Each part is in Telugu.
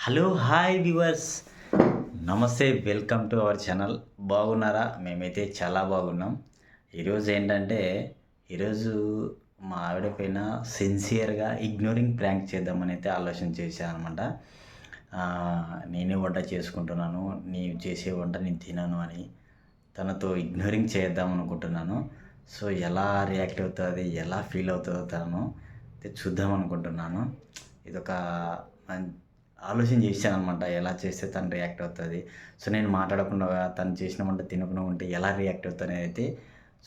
హలో హాయ్ వ్యూవర్స్, నమస్తే, వెల్కమ్ టు అవర్ ఛానల్. బాగున్నారా? మేమైతే చాలా బాగున్నాం. ఈరోజు ఏంటంటే ఈరోజు మా ఆవిడ పైన సిన్సియర్గా ఇగ్నోరింగ్ ప్రాంక్ చేద్దామని అయితే ఆలోచన చేశాను అనమాట. నేనే వంట చేసుకుంటున్నాను, నీవు చేసే వంట నేను తినను అని తనతో ఇగ్నోరింగ్ చేద్దాం అనుకుంటున్నాను. సో ఎలా రియాక్ట్ అవుతుంది, ఎలా ఫీల్ అవుతుందో తను అయితే చూద్దాం అనుకుంటున్నాను. ఇదొక ఆలోచన చేశాను అనమాట, ఎలా చేస్తే తను రియాక్ట్ అవుతుంది. సో నేను మాట్లాడకుండా తను చేసిన వంట తినకుండా ఉంటే ఎలా రియాక్ట్ అవుతుంది అయితే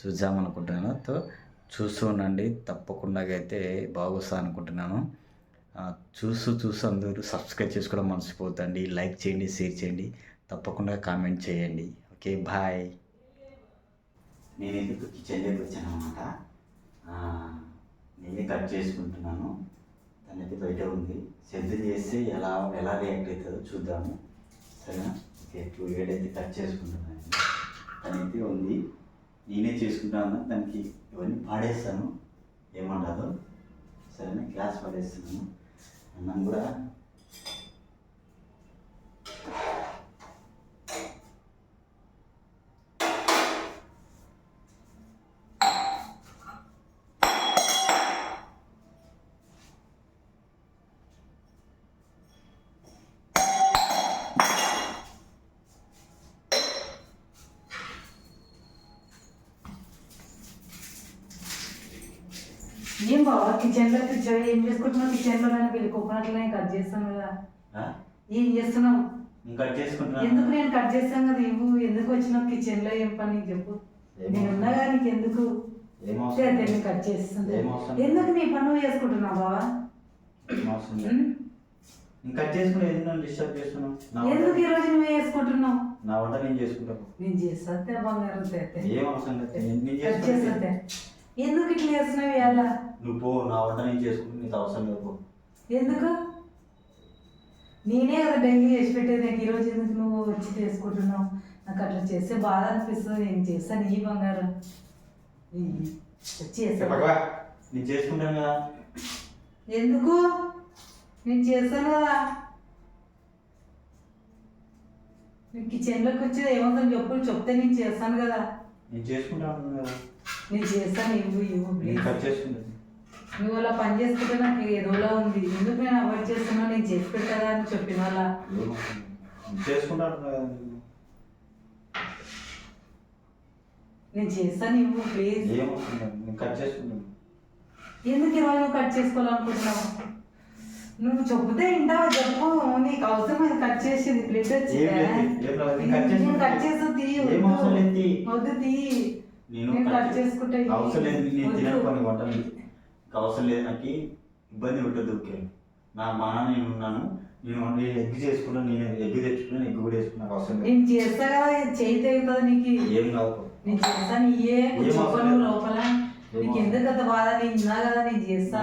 చూద్దాం అనుకుంటున్నాను. సో చూస్తూ ఉండండి, తప్పకుండా అయితే బాగొస్తా అనుకుంటున్నాను. చూస్తూ అందరూ సబ్స్క్రైబ్ చేసుకోవడం మర్చిపోతండి, లైక్ చేయండి, షేర్ చేయండి, తప్పకుండా కామెంట్ చేయండి. Okay, bye. నేనైతే ఇప్పుడు కిచెన్లోకి వచ్చాను అనమాట. నేనే కట్ చేసుకుంటున్నాను, తనైతే బయట ఉంది. శబ్దం చేస్తే ఎలా ఎలా రియాక్ట్ అవుతుందో చూద్దాము, సరేనా? ఓకే, ఇప్పుడు ఏడైతే కట్ చేసుకుంటున్నాను. తనైతే ఉంది, నేనే చేసుకుంటాను. దానికి ఇవన్నీ పాడేస్తాను, ఏమంటారు, సరేనా? గ్లాస్ పడేస్తున్నాను. అన్నం కూడా ఏం బావా కిచెన్లో ఏం చేసుకుంటున్నావు? కిచెన్లో వీళ్ళు కోకోనట్లనే కట్ చేస్తాను కదా, ఏం చేస్తున్నావు? ఎందుకు నేను కట్ చేస్తాను కదా, ఇవ్వు. ఎందుకు వచ్చినావు కిచెన్లో? ఏం పని చెప్పు, నేను ఉన్నాగా నీకు ఎందుకు? నేను కట్ చేస్తాను. ఎందుకు నీ పని నువ్వు చేసుకుంటున్నావు బావా? ఎందుకు ఈ రోజు నువ్వు వేసుకుంటున్నావు? నా వంట నేను చేసుకుంటాను. నేను చేస్తే బంగారం కట్ చేస్తే ఎందుకు ఇట్లా చేస్తున్నావు? ఇవాళ నువ్వు పో, నా వంట నేను చేసుకుంటే నీకు అవసరం లేదు, పో. ఎందుకు? నేనే కదా డైలీ చేసి పెట్టేది, ఈరోజు ఎందుకు నువ్వు వచ్చి చేసుకుంటున్నావు? నాకు అట్లా చేస్తే బాధ అనిపిస్తుంది. నేను చేస్తాను, ఈ బంగారం నేను చేసుకుంటాను కదా. ఎందుకు? నేను చేస్తాను కదా. నీకు కిచెన్లోకి వచ్చేది ఏమవుతుంది చెప్పు, చెప్తే నేను చేస్తాను కదా. నేను చేసుకుంటాను కదా. నేను చేస్తాను, నేను కట్ చేసుకుంటాను. నువ్వు అలా పని చేసుకుంటే నాకు ఏదోలా ఉంది. ఎందుకు నేను అవాయిడ్ చేస్తున్నా? నేను చేసి పెట్టదా అని చెప్పిన వాళ్ళ చేసుకుంటాను కదా. నేను చేస్తాను, ఇవ్వు ప్లీజ్. నేను కట్ చేసుకుంటాను. ఎందుకు ఈరోజు నువ్వు కట్ చేసుకోవాలనుకుంటున్నావు? నువ్వు చెబితే వింటావా చెప్పు. నీకు అవసరం అది కట్ చేసేది. ప్లేట్ వచ్చింది, నేను కట్ చేస్తా. తీ, వద్దు తీ. నేను కట్ చేసుకుంటే అవసరం లేదు, నేను తినకపోని వంట అవసరం లేదు. నాకు ఇబ్బంది ఉంటుంది. ఓకే, నా మాన నేను ఉన్నాను. నేను ఎగ్ చేసుకున్నాను, నేను ఎగ్ తెచ్చుకున్నాను, ఎగ్ కూడా వేసుకున్నాను. అవసరం లేదు. నేను చేస్తా కదా, చేయి తెగుతుంది నీకు. ఏం కాదు, నేను చేస్తాను. ఏ చెప్పను లోపల నీకు ఎందుకు అంత బాధ? నేను ఉన్నా కదా, నేను చేస్తా.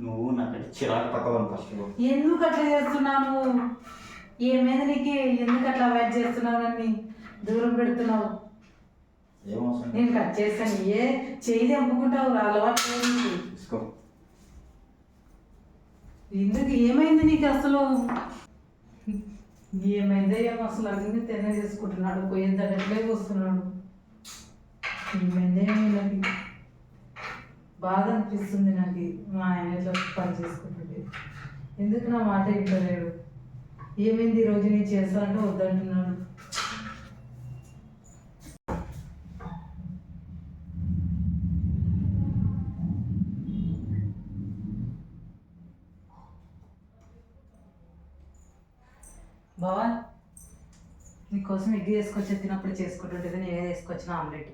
నువ్వు నాకంటే చిరాకు పక్కవను ఫస్ట్. ఎందుకు అట్లా చేస్తున్నాను? ఏమైంది నీకు? ఎందుకు అట్లా అవాయిడ్ చేస్తున్నావు? నన్ను దూరం పెడుతున్నావు. నేను కట్ చేస్తాను. ఏ చేయి తెంపుకుంటావు? అలవాటు ఎందుకు? ఏమైంది నీకు అసలు? ఏమైందో ఏమో అసలు. అన్ని తెన్న చేసుకుంటున్నాడు, పోయేంతట్లే వస్తున్నాడు. ఏమైందో ఏమో నాకు బాధ అనిపిస్తుంది. నాకు మా ఆయన ఇట్లా పని చేసుకుంటుంటే ఎందుకు నా మాట వింటలేడు? ఏమైంది ఈరోజు నేను చేస్తానంటే వద్దంటున్నాడు. బావా, నీకోసం ఎగ్ వేసుకొచ్చి తినప్పుడు చేసుకుంటుంటే నేనే వేసుకొచ్చిన ఆమ్లెట్.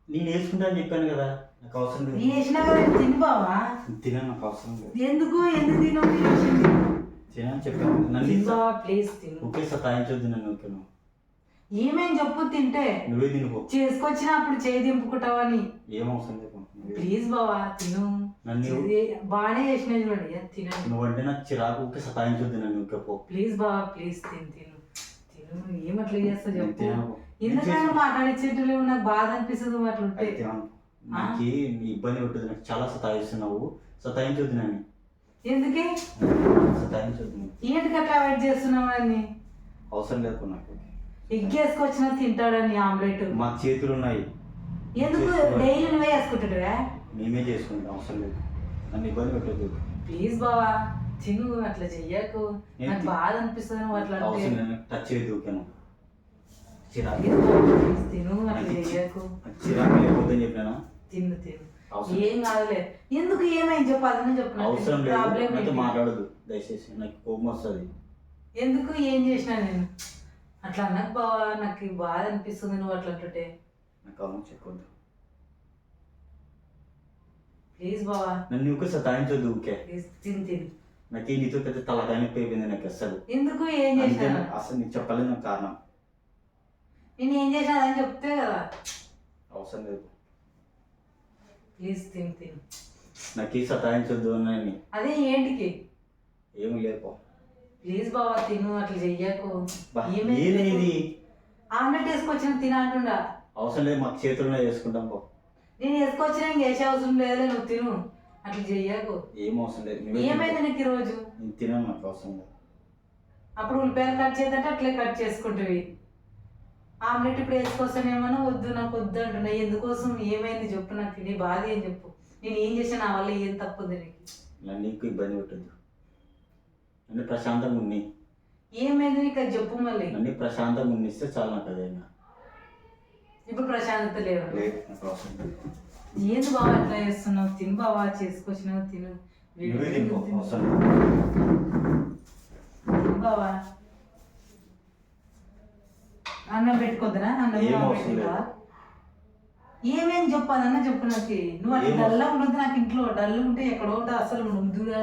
నేను వేసుకుంటా అని చెప్పాను కదా, నాకు అవసరం లేదు. నేను వేసినా కదా, తిని బావా. తిన, నాకు అవసరం లేదు. ఎందుకు తినని చెప్పాను. నన్ను ప్లీజ్ తిను. ఓకే, సతాయించొద్దు నన్ను. ఓకే, ఏమేం చెప్పు, తింటే నువ్వే తినుకో. చేసుకొచ్చినప్పుడు చేయి దింపుకుంటావని. ఏం అవసరం లేదు, ప్లీజ్ బావా తిను. బాగానే చేసిన చూడండి, తినండి. నువ్వంటే నాకు చిరాకు. ఓకే, సతాయించొద్దు నన్ను. ఓకే, పో ప్లీజ్ బావా, ప్లీజ్ తిను తిను తిను. ఏమట్లా చేస్తా చెప్పు. ఎందుకంటే మాట్లాడించేట్లు నాకు బాధ అనిపిస్తుంది అట్లుంటే. నాకు ఇబ్బంది ఉంటుంది. నాకు చాలా సతాయిస్తున్నావు, సతాయించొద్దు నన్ను. ఎందుకే సతాయించొద్దు నువ్వు. ఏంటికి అట్లా అవాయిడ్ చేస్తున్నావు అని అవసరం లేదు నాకు. ఎగ్ వేసుకొచ్చినా తింటాడని ఆమ్లెట్ మా చేతులు ఉన్నాయి, ఎందుకు డైలీ నువ్వే వేసుకుంటాడువా మేమే చేసుకుంటాం, అవసరం లేదు. నన్ను ఇబ్బంది పెట్టద్దు. ప్లీజ్ బావా తిను, అట్లా చెయ్యకు. నాకు బాధ అనిపిస్తుంది నువ్వు అట్లా అంటే. అవసరం లేదు, టచ్ చేయదు ఊరికేను. చిరాకు Please బావా, please తిను, అట్లా చెయ్యకు. చిరాకు లేకపోతే చెప్పినా తిను తిను అవసరం ఏం కాదులే. ఎందుకు ఏమైంది చెప్పు, అదని చెప్పు. అవసరం లేదు. ప్రాబ్లం నాతో మాట్లాడదు దయచేసి, నాకు కోపం వస్తుంది. ఎందుకు ఏం చేసినా నేను అట్లా అన్నకు బావా, నాకు బాధ అనిపిస్తుంది నువ్వు అట్లా అంటుంటే. నాకు అవును చెప్పొద్దు. ప్లీజ్ బావా నన్ను ఊకే సతాయించొద్దు ఊకే. ప్లీజ్ తిను తిను. నాకు నీతో పెద్ద తలకాయ నొప్పి అయిపోయింది నాకు అసలు. ఎందుకు ఏం అంతే, చేసినా అసలు నీకు చెప్పలేదు నాకు కారణం. నేను ఏం చేసినా అని చెప్తే కదా. అవసరం లేదు. ప్లీజ్ తిను తిను. నాకు ఈ సతాయించొద్దు అని అదే ఏంటికి. ఏమి లేపో. ప్లీజ్ బావా తిను, అట్లా చెయ్యకు. ఏది ఆమ్లెట్ వేసుకొచ్చిన తిన అంటుండా. అవసరం లేదు, మాకు చేతుల్లో చేసుకుంటాం పో. నేను వేసుకొచ్చిన ఇంకేసే అవసరం లేదులే, నువ్వు తిను, అట్లా చెయ్యకు. ఏం అవసరం లేదు. నువ్వే ఏమైంది తిను. నీకు ఈరోజు? నేను తినను, నాకు అవసరం లేదు. అప్పుడు ఉల్లిపాయలు కట్ చేద్దంటే అట్లే కట్ చేసుకుంటువి. ఆమ్లెట్ ఇప్పుడు వేసుకొస్తానేమన్నా వద్దు, నాకు వద్దు అంటున్నా. ఎందుకోసం ఏమైంది చెప్పు, నాకు తిని బాధ ఏం చెప్పు. నేను ఏం చేసా, నా వల్ల ఏం తప్పుంది నీకు? నన్ను నీకు ఇబ్బంది పెట్టద్దు. నన్ను ప్రశాంతంగా ఉన్ని. ఏమైంది నీకు అది చెప్పు మళ్ళీ. నన్ను ప్రశాంతంగా ఉన్నిస్తే చాలు నాకు అదే. ఇప్పుడు ప్రశాంతత లేవు. లేదు, నాకు అవసరం లేదు. ఏంది బావ అట్లా చేస్తున్నావు? తిను బావా, చేసుకొచ్చినావు తిను. నువ్వే తినుకో, అవసరం లేదు. తిను బావా. అన్నం పెట్టుకోద్దునా? అన్నం ఏం బాగా అవసరం లేదు. పెట్టిందా? ఏమేం చెప్పు, అదన్నా చెప్పు నాకు. నువ్వు అట్లా ఏం డల్లా ఉండదు నాకు ఇంట్లో. డల్ ఉంటే ఎక్కడో ఉంటే అసలు ముందుగా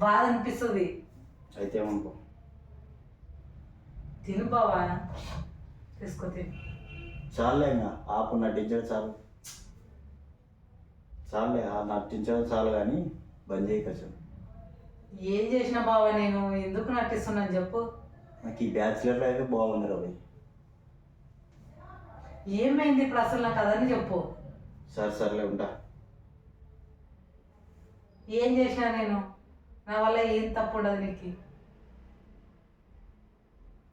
బాధ అనిపిస్తుంది. అయితే ఏమనుకో. తిను బావా, తీసుకో తిను. చాలే ఇంకా ఆపు, నటించడం చాలు. చాలే, ఆ నటించడం చాలు కానీ బంద్ చేయి కొంచెం. ఏం చేసినా బావా నేను ఎందుకు నటిస్తున్నాను చెప్పు. నాకు ఈ బ్యాచులర్ లైఫ్ బాగుంది రా భయ్. ఏమైంది ఇప్పుడు అసలు నాకు అదని చెప్పు. సరే సర్లే, ఉంటా. ఏం చేసినా నేను? నా వల్ల ఏం తప్పు ఉండదు నీకు.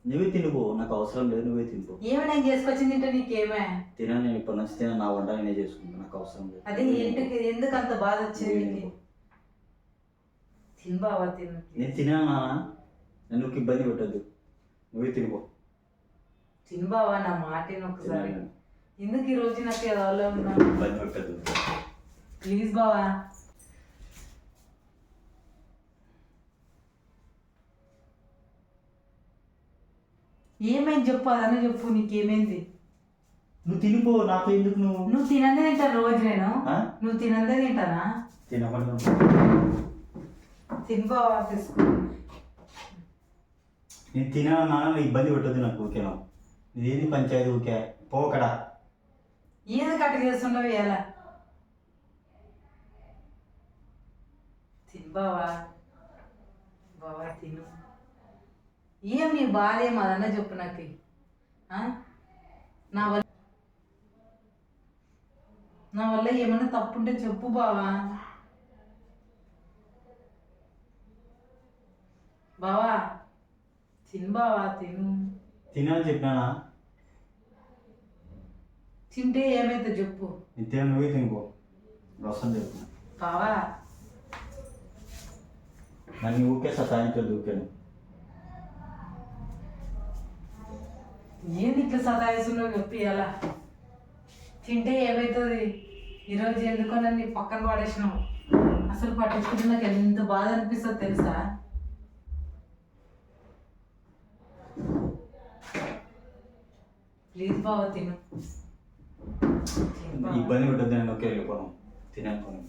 నువ్వే తినుకో, నాకు అవసరం లేదు. నువ్వే తినుకో. ఏమి నేను చేసుకొచ్చింది తింటే నీకేమే? తినా, నేను ఇప్పటి నుంచి తినా, నా వంట నేనే చేసుకుంటా, నాకు అవసరం లేదు. అదే ఏంటికి, ఎందుకు అంత బాధ వచ్చింది నీకు? తిను బావా తిను. నేను తినా నాన్న, నన్ను ఇబ్బంది పెట్టద్దు. నువ్వే తినుకో. తిను బావా, నా మాట విను ఒకసారి. తినాలి. ఎందుకు ఈ రోజు నాకు ఎలా ఉన్నా? ఇబ్బంది పెట్టద్దు. ప్లీజ్ బావా. ఏమైంది చెప్పు, అదన్నా చెప్పు. నీకేమైంది? నువ్వు తినిపో, నాకు ఎందుకు నువ్వు. నువ్వు తినందే తింటాను రోజు నేను. ఆ? నువ్వు తినందే తింటానా? తినకుండా తిను బావా, తీసుకో. నేను తినా నాన్న, ఇబ్బంది పెట్టద్దు నాకు. ఊకేనా ఇదేంది పంచాయతీ ఊకే పోకడా. ఏది కట్ట చేస్తుండవు ఎలా? తిను బావా. బావా తిను. ఏం నీ బాధ ఏం అదన్నా చెప్పు నాకు. నా వల్ల ఏమన్నా తప్పుంటే చెప్పు బావా. బావా తిను బావా తిను. తినాలని చెప్పినానా? తింటే ఏమైతే చెప్పు. నేను తిన, నువ్వే తినుకో. వస్తుంది చెప్పు. బావా నన్ను ఊకే సతాయించొద్దు ఊకేను. ఏంది ఇట్లా సతాయిస్తున్నావు చెప్పి ఎలా? తింటే ఏమవుతుంది? ఈరోజు ఎందుకో నన్ను పక్కన పడేసినావు. అసలు పట్టించుకుంటే నాకు ఎంత బాధ అనిపిస్తుందో తెలుసా? ప్లీజ్ బావ తిను. ఇబ్బంది పెట్టద్దు, నేను ఒకే వెళ్ళిపోను. తిననుకోను.